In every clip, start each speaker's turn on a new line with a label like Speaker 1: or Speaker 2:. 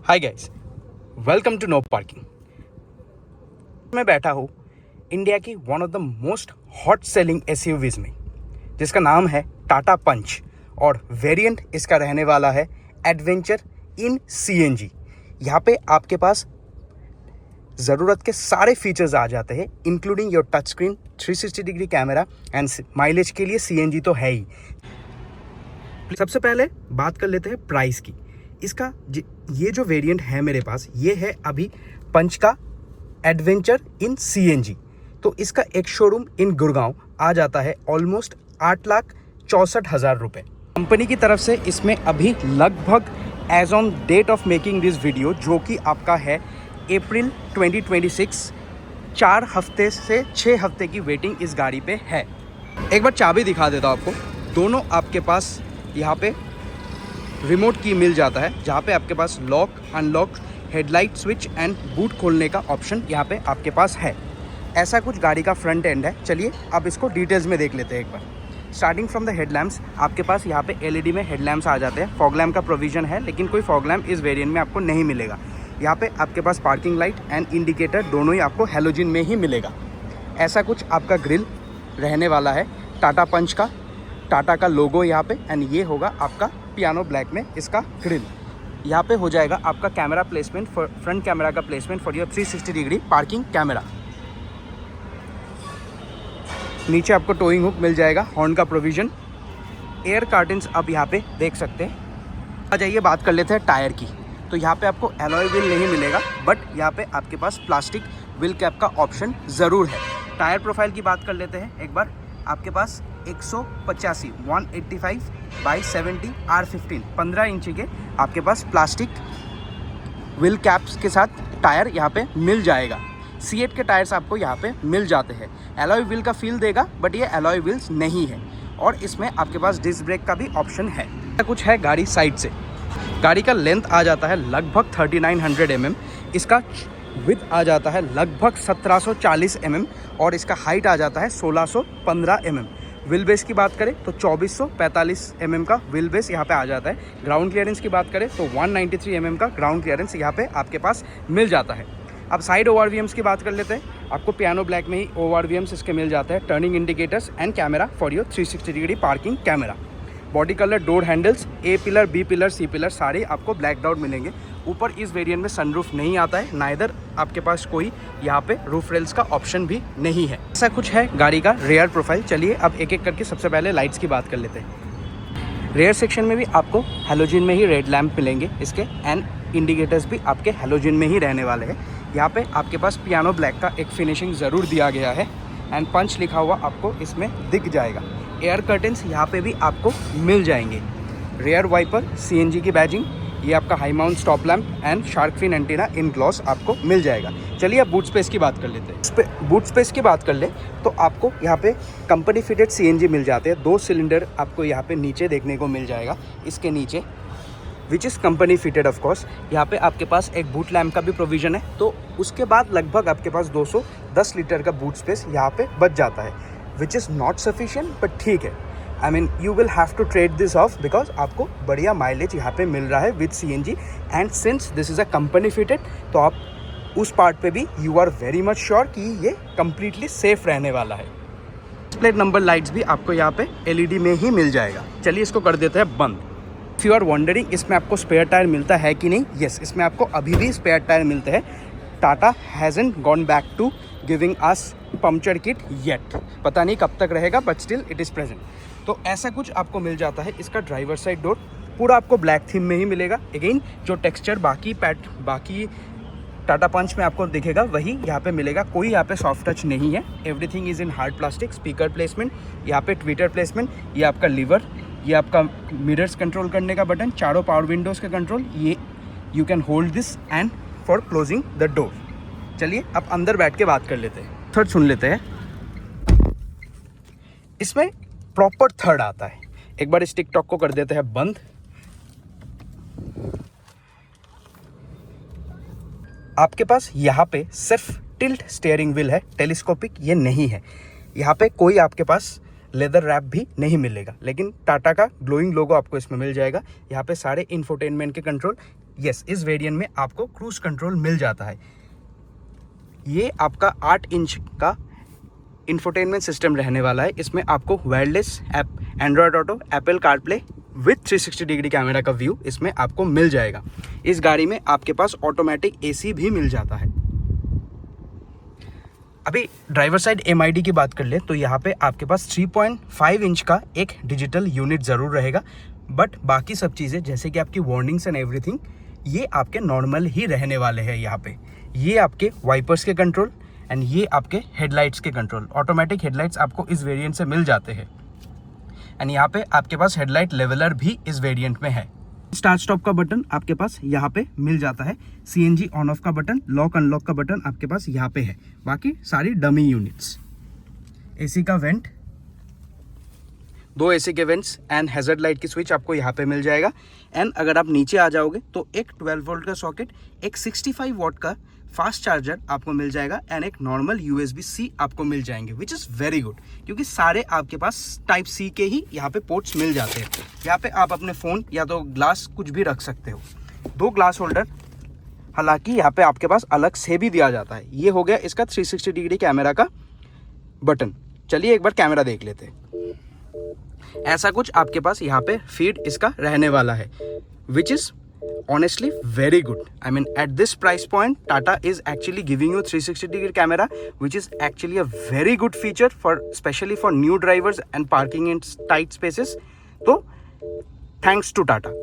Speaker 1: Hi guys, welcome to no parking. मैं बैठा हूँ इंडिया की one of the most hot selling SUVs में, जिसका नाम है टाटा पंच और वेरिएंट इसका रहने वाला है एडवेंचर इन सीएनजी। यहाँ पे आपके पास ज़रूरत के सारे फीचर्स आ जाते हैं, including your touch screen, 360 degree camera and mileage के लिए सीएनजी तो है ही। सबसे पहले बात कर लेते हैं प्राइस की। इसका ये जो वेरिएंट है मेरे पास, ये है अभी पंच का एडवेंचर इन सीएनजी। तो इसका एक शोरूम इन गुड़गांव आ जाता है ऑलमोस्ट 8,64,000 रुपये। कंपनी की तरफ से इसमें अभी लगभग as on date of making this video, जो कि आपका है अप्रैल 2026, 4 हफ्ते से 6 हफ्ते की वेटिंग इस गाड़ी पे है। एक बार चाबी दिखा देता हूँ आपको। दोनों आपके पास यहाँ पे रिमोट की मिल जाता है, जहाँ पे आपके पास lock, unlock, headlight switch and boot खोलने का ऑप्शन यहाँ पे आपके पास है। ऐसा कुछ गाड़ी का फ्रंट एंड है। चलिए अब इसको डिटेल्स में देख लेते हैं एक बार। स्टार्टिंग फ्रॉम द हेडलैम्प्स, आपके पास यहाँ पे एलईडी में हेडलैम्प्स आ जाते हैं। फॉग लैम्प का प्रोविजन है, लेकिन कोई फॉग लैम्प इस वेरिएंट में आपको नहीं मिलेगा। यहाँ पे आपके पास पार्किंग लाइट एंड इंडिकेटर दोनों ही आपको हैलोजन में ही मिलेगा। ऐसा कुछ आपका ग्रिल रहने वाला है टाटा पंच का, टाटा का लोगो यहाँ पे, एंड ये होगा आपका पियानो ब्लैक में इसका ग्रिल। यहाँ पे हो जाएगा आपका कैमरा प्लेसमेंट, फ्रंट कैमरा का placement for your 360 degree parking camera. नीचे आपको टोइंग हुक मिल जाएगा, हॉर्न का प्रोविजन, एयर कार्टन्स आप यहाँ पे देख सकते हैं। आ जाइए बात कर लेते हैं टायर की। तो यहाँ पे आपको एलॉय व्हील नहीं मिलेगा, बट यहाँ पे आपके पास प्लास्टिक व्हील कैप का ऑप्शन ज़रूर है। टायर प्रोफाइल की बात कर लेते हैं एक बार। आपके पास 185 बाई 70 R15 15 इंची के आपके पास प्लास्टिक व्हील कैप्स के साथ टायर यहाँ पे मिल जाएगा। C8 के टायर्स आपको यहाँ पे मिल जाते हैं। एलॉय व्हील का फील देगा, बट ये एलॉय व्हील्स नहीं है। और इसमें आपके पास डिस्क ब्रेक का भी ऑप्शन है। कुछ है गाड़ी साइड से। गाड़ी का लेंथ आ जाता है लगभग 3900 mm, इसका विड्थ आ जाता है लगभग 1740 mm और इसका हाइट आ जाता है 1615 mm। व्हील बेस की बात करें तो 2445 mm का व्हील बेस यहाँ पे आ जाता है। ग्राउंड क्लियरेंस की बात करें तो 193 mm का ग्राउंड क्लियरेंस यहाँ पे आपके पास मिल जाता है। अब साइड ORVMs की बात कर लेते हैं। आपको पियानो ब्लैक में ही ORVMs इसके मिल जाते हैं, turning indicators and camera for your 360 degree parking camera. Body colour, door handles, A pillar, B pillar, C pillar सारे आपको ब्लैक डॉट मिलेंगे। ऊपर इस वेरिएंट में सनरूफ नहीं आता है, नाइदर आपके पास कोई यहाँ पे रूफ रेल्स का ऑप्शन भी नहीं है। ऐसा कुछ है गाड़ी का रेयर प्रोफाइल। चलिए अब एक एक करके सबसे पहले लाइट्स की बात कर लेते हैं। रेयर सेक्शन में भी आपको हैलोजन में ही रेड लैम्प मिलेंगे इसके, एंड इंडिकेटर्स भी आपके हैलोजन में ही रहने वाले हैं। यहाँ पे आपके पास पियानो ब्लैक का एक फिनिशिंग ज़रूर दिया गया है, एंड पंच लिखा हुआ आपको इसमें दिख जाएगा। एयर कर्टन्स यहाँ पे भी आपको मिल जाएंगे। रेयर वाइपर, CNG की बैजिंग, ये आपका high mount stop lamp and shark fin antenna in gloss आपको मिल जाएगा। चलिए अब बूट स्पेस की बात कर लेते हैं। बूट स्पेस की बात कर ले तो आपको यहाँ पे कंपनी फिटेड CNG मिल जाते हैं। 2 सिलेंडर आपको यहाँ पे नीचे देखने को मिल जाएगा, इसके नीचे, which is company fitted of course. यहाँ पे आपके पास एक बूट लैम्प का भी प्रोविज़न है। तो उसके बाद लगभग आपके पास 210 लीटर का बूट स्पेस यहाँ पे बच जाता है, which is not sufficient, but ठीक है। I mean you will have to trade this off, because आपको बढ़िया माइलेज यहाँ पे मिल रहा है with CNG, and since this is a company fitted, तो आप उस पार्ट पे भी you are very much sure कि ये कम्प्लीटली सेफ रहने वाला है। प्लेट नंबर लाइट्स भी आपको यहाँ पे LED में ही मिल जाएगा। चलिए इसको कर देते हैं बंद। इफ़ यू आर वंडरिंग इसमें आपको स्पेयर टायर मिलता है कि नहीं, येस, इसमें आपको अभी भी स्पेयर टायर मिलते हैं। Tata hasn't gone back to giving us puncture kit yet. पता नहीं कब तक रहेगा, but still it is present. तो ऐसा कुछ आपको मिल जाता है। इसका ड्राइवर साइड डोर पूरा आपको ब्लैक थीम में ही मिलेगा। अगेन जो टेक्सचर बाकी टाटा पंच में आपको दिखेगा वही यहाँ पे मिलेगा। कोई यहाँ पे सॉफ्ट टच नहीं है, everything is in hard plastic. Speaker placement, यहाँ पे ट्विटर प्लेसमेंट, ये आपका लीवर, ये आपका मिरर्स कंट्रोल करने का बटन, चारों पावर विंडोज़ का कंट्रोल, ये you can hold this and for closing the door. चलिए अब अंदर बैठ के बात कर लेते हैं, थर्ड सुन लेते हैं। इसमें प्रॉपर थर्ड आता है। एक बार इस टिकटॉक को कर देते हैं बंद। आपके पास यहाँ पे सिर्फ टिल्ट स्टीयरिंग व्हील है, टेलीस्कोपिक ये नहीं है। यहाँ पे कोई आपके पास लेदर रैप भी नहीं मिलेगा, लेकिन टाटा का ग्लोइंग लोगो आपको इसमें मिल जाएगा। यहाँ पे सारे इंफोटेनमेंट के कंट्रोल, यस, इस वेरिएंट में आपको क्रूज कंट्रोल मिल जाता है। ये आपका 8 इंच का इंफोटेनमेंट सिस्टम रहने वाला है। इसमें आपको wireless app, Android auto, Apple CarPlay with 360 degree camera का व्यू इसमें आपको मिल जाएगा। इस गाड़ी में आपके पास ऑटोमेटिक एसी भी मिल जाता है। अभी ड्राइवर साइड MID की बात कर ले तो यहाँ पे आपके पास 3.5 इंच का एक डिजिटल यूनिट ज़रूर रहेगा, बट बाकी सब चीज़ें जैसे कि आपकी वार्निंग्स एंड एवरीथिंग ये आपके नॉर्मल ही रहने वाले हैं। यहाँ पे ये आपके वाइपर्स के कंट्रोल एंड ये आपके हेडलाइट्स के कंट्रोल, ऑटोमेटिक हेडलाइट्स आपको इस वेरिएंट से मिल जाते हैं। एंड यहाँ पे आपके पास हेडलाइट लेवलर भी इस वेरिएंट में है। स्टार्ट स्टॉप का बटन आपके पास यहाँ पे मिल जाता है। CNG ऑन ऑफ का बटन, लॉक अनलॉक का बटन आपके पास यहाँ पे है। बाकी सारी डमी यूनिट्स। AC का वेंट, 2 AC के वेंट्स एंड हैजर्ड लाइट की स्विच आपको यहाँ पे मिल जाएगा। एंड अगर आप नीचे आ जाओगे तो एक 12 वोल्ट का सॉकेट, एक 65 वॉट का फास्ट चार्जर आपको मिल जाएगा एंड एक नॉर्मल USB-C आपको मिल जाएंगे, विच इज़ वेरी गुड, क्योंकि सारे आपके पास टाइप C के ही यहाँ पे पोर्ट्स मिल जाते हैं। यहाँ पे आप अपने फ़ोन या तो ग्लास कुछ भी रख सकते हो। 2 ग्लास होल्डर हालांकि यहाँ पे आपके पास अलग से भी दिया जाता है। ये हो गया इसका 360 डिग्री कैमरा का बटन। चलिए एक बार कैमरा देख लेते हैं। ऐसा कुछ आपके पास यहाँ पे फीड इसका रहने वाला है, which is honestly very good. I mean, at this price point Tata is actually giving you 360 degree camera, which is actually a very good feature for especially for new drivers and parking in tight spaces. तो thanks to Tata.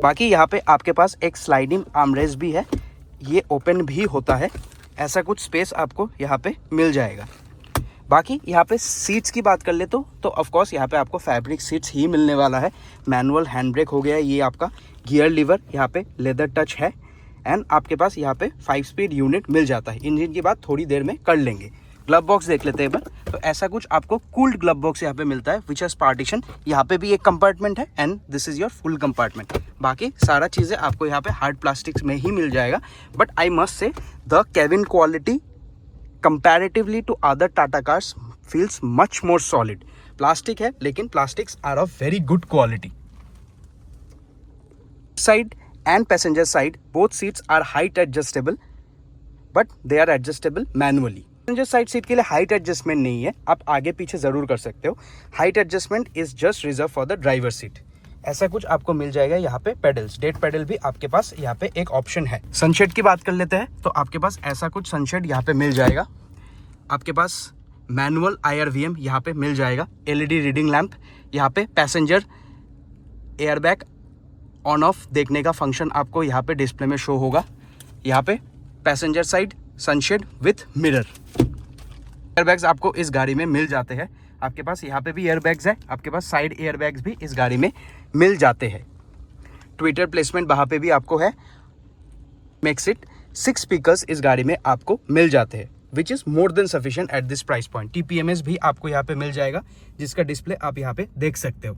Speaker 1: बाकी यहाँ पे आपके पास एक sliding armrest भी है, ये open भी होता है। ऐसा कुछ स्पेस आपको यहाँ पे मिल जाएगा। बाकी यहाँ पे सीट्स की बात कर ले तो ऑफ कोर्स यहाँ पे आपको फैब्रिक सीट्स ही मिलने वाला है। मैनुअल हैंड ब्रेक हो गया, ये आपका गियर लीवर यहाँ पे लेदर टच है एंड आपके पास यहाँ पे 5 स्पीड यूनिट मिल जाता है। इंजन की बात थोड़ी देर में कर लेंगे। ग्लव बॉक्स देख लेते हैं तो ऐसा कुछ आपको कूल्ड ग्लव बॉक्स यहाँ पे मिलता है, विच हैज पार्टीशन। यहाँ पे भी एक कंपार्टमेंट है and this is your full compartment. बाकी सारा चीज़ें आपको यहाँ पे हार्ड प्लास्टिक्स में ही मिल जाएगा, but I must say the cabin quality comparatively to other Tata cars feels much more solid. Plastic है लेकिन plastics are of very good quality. Side and passenger side both seats are height adjustable, but they are adjustable manually. Passenger side seat के लिए height adjustment नहीं है, आप आगे पीछे ज़रूर कर सकते हो। Height adjustment is just reserved for the driver seat. ऐसा कुछ आपको मिल जाएगा। यहाँ पे पेडल्स, डेट पेडल भी आपके पास यहाँ पे एक ऑप्शन है। सनशेड की बात कर लेते हैं तो आपके पास ऐसा कुछ सनशेड यहाँ पे मिल जाएगा। आपके पास मैनुअल IRVM यहाँ पे मिल जाएगा। LED रीडिंग लैंप, यहाँ पे पैसेंजर एयरबैग ऑन ऑफ देखने का फंक्शन आपको यहाँ पे डिस्प्ले में शो होगा। यहाँ पे passenger side sunshade with mirror. Airbags आपको इस गाड़ी में मिल जाते हैं। आपके पास यहाँ पे भी एयरबैग्स है, आपके पास साइड एयरबैग्स भी इस गाड़ी में मिल जाते हैं। ट्विटर प्लेसमेंट वहाँ पे भी आपको है। मेक्स इट 6 स्पीकर्स इस गाड़ी में आपको मिल जाते हैं, which is more than sufficient at this price point. TPMS भी आपको यहाँ पे मिल जाएगा, जिसका डिस्प्ले आप यहाँ पे देख सकते हो।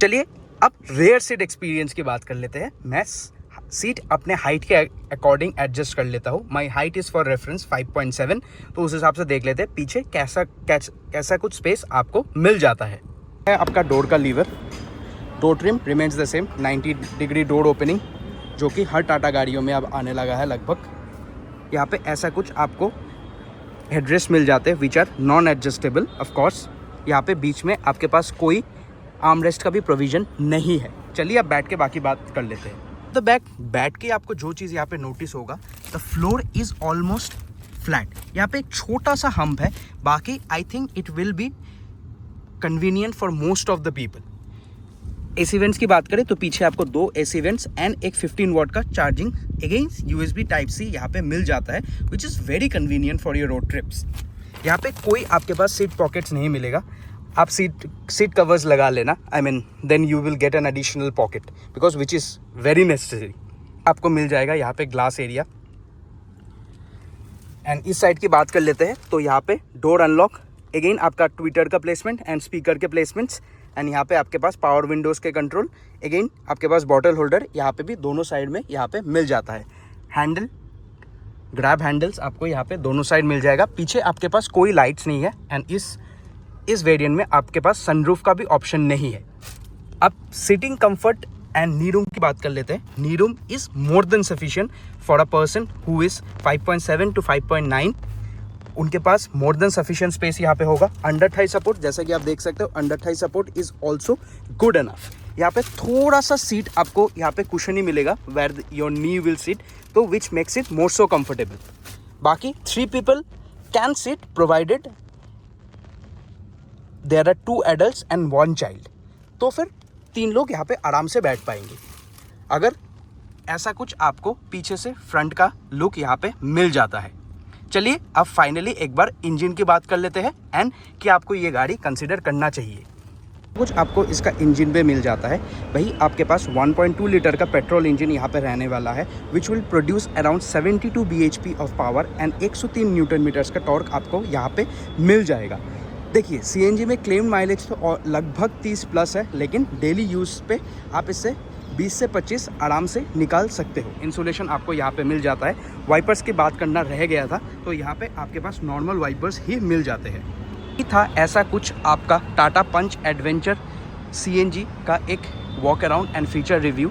Speaker 1: चलिए अब रेयर सीट एक्सपीरियंस की बात कर लेते हैं। मैं सीट अपने हाइट के अकॉर्डिंग एडजस्ट कर लेता हूँ। My height is for reference 5.7, तो उस हिसाब से देख लेते हैं पीछे कैसा कुछ स्पेस आपको मिल जाता है। आपका डोर का lever, door trim remains the same, 90 degree door opening, जो कि हर टाटा गाड़ियों में अब आने लगा है लगभग। यहाँ पे ऐसा कुछ आपको हेडरेस्ट मिल जाते हैं, which are non adjustable of course. यहाँ पे बीच में आपके पास कोई आर्मरेस्ट का भी प्रोविज़न नहीं है। चलिए अब बैठ के बाकी बात कर लेते हैं। द बैठ के आपको जो चीज़ यहाँ पे नोटिस होगा, the floor is almost flat. यहाँ पे एक छोटा सा हम्प है, बाकी I think it will be convenient for most of the people. AC vents की बात करें तो पीछे आपको 2 AC वेंट्स एंड एक 15 वॉट का charging against USB Type C यहाँ पे मिल जाता है, which is very convenient for your road trips. यहाँ पे कोई आपके पास सीट पॉकेट्स नहीं मिलेगा। आप सीट कवर्स लगा लेना, I mean then you will get an additional pocket, because which is very necessary. आपको मिल जाएगा यहाँ पे ग्लास एरिया। एंड इस साइड की बात कर लेते हैं तो यहाँ पे डोर अनलॉक, अगेन आपका ट्विटर का प्लेसमेंट एंड स्पीकर के प्लेसमेंट्स, एंड यहाँ पे आपके पास पावर विंडोज़ के कंट्रोल, अगेन आपके पास बॉटल होल्डर यहाँ पे भी दोनों साइड में यहाँ पे मिल जाता है। हैंडल, ग्रैब हैंडल्स आपको यहाँ पे दोनों साइड मिल जाएगा। पीछे आपके पास कोई लाइट्स नहीं है एंड इस वेरिएंट में आपके पास सनरूफ का भी ऑप्शन नहीं है। अब seating comfort and knee room की बात कर लेते हैं। Knee room is more than sufficient for a person who is 5.7 to 5.9। उनके पास मोर देन सफिशिएंट स्पेस यहाँ पे होगा। अंडर थाई सपोर्ट, जैसा कि आप देख सकते हो, under Thai support is also good enough. यहाँ पे थोड़ा सा सीट आपको यहाँ पे कुशन ही मिलेगा where your knee will sit, तो which makes it more so comfortable. बाकी 3 people can sit provided there are 2 adults and 1 child। तो फिर 3 लोग यहाँ पे आराम से बैठ पाएंगे। अगर ऐसा कुछ आपको पीछे से फ्रंट का लुक यहाँ पे मिल जाता है। चलिए अब फाइनली एक बार इंजन की बात कर लेते हैं एंड कि आपको ये गाड़ी कंसीडर करना चाहिए। कुछ आपको इसका इंजन पे मिल जाता है। वही आपके पास 1.2 लीटर का पेट्रोल इंजन यहाँ पे रहने वाला है, which will produce around 72 bhp of power and 103 newton metres का टॉर्क आपको यहाँ पे मिल जाएगा। देखिए सीएनजी में क्लेम माइलेज तो लगभग 30 प्लस है, लेकिन डेली यूज़ पे आप इससे 20 से 25 आराम से निकाल सकते हो। इंसुलेशन आपको यहाँ पे मिल जाता है। वाइपर्स की बात करना रह गया था, तो यहाँ पे आपके पास नॉर्मल वाइपर्स ही मिल जाते हैं। ये था ऐसा कुछ आपका टाटा पंच एडवेंचर सीएनजी का एक walk around and feature review.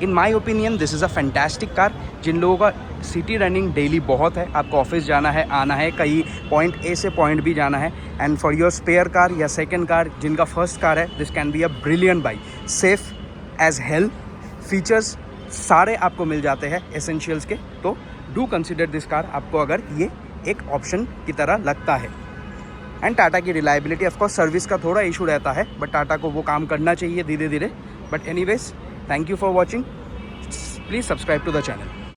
Speaker 1: In my opinion this is a fantastic car. जिन लोगों का सिटी रनिंग डेली बहुत है, आपको ऑफिस जाना है, आना है, कहीं पॉइंट ए से पॉइंट बी जाना है, and for your spare car या सेकंड कार जिनका फर्स्ट कार है, this can be a brilliant bike. Safe as hell, features सारे आपको मिल जाते हैं एसेंशियल्स के। तो डू कंसिडर दिस कार आपको अगर ये एक ऑप्शन की तरह लगता है। एंड टाटा की रिलायबिलिटी, ऑफकोर्स सर्विस का थोड़ा इशू रहता है, बट टाटा को वो काम करना चाहिए धीरे धीरे। But anyways, thank you for watching. Please subscribe to the channel.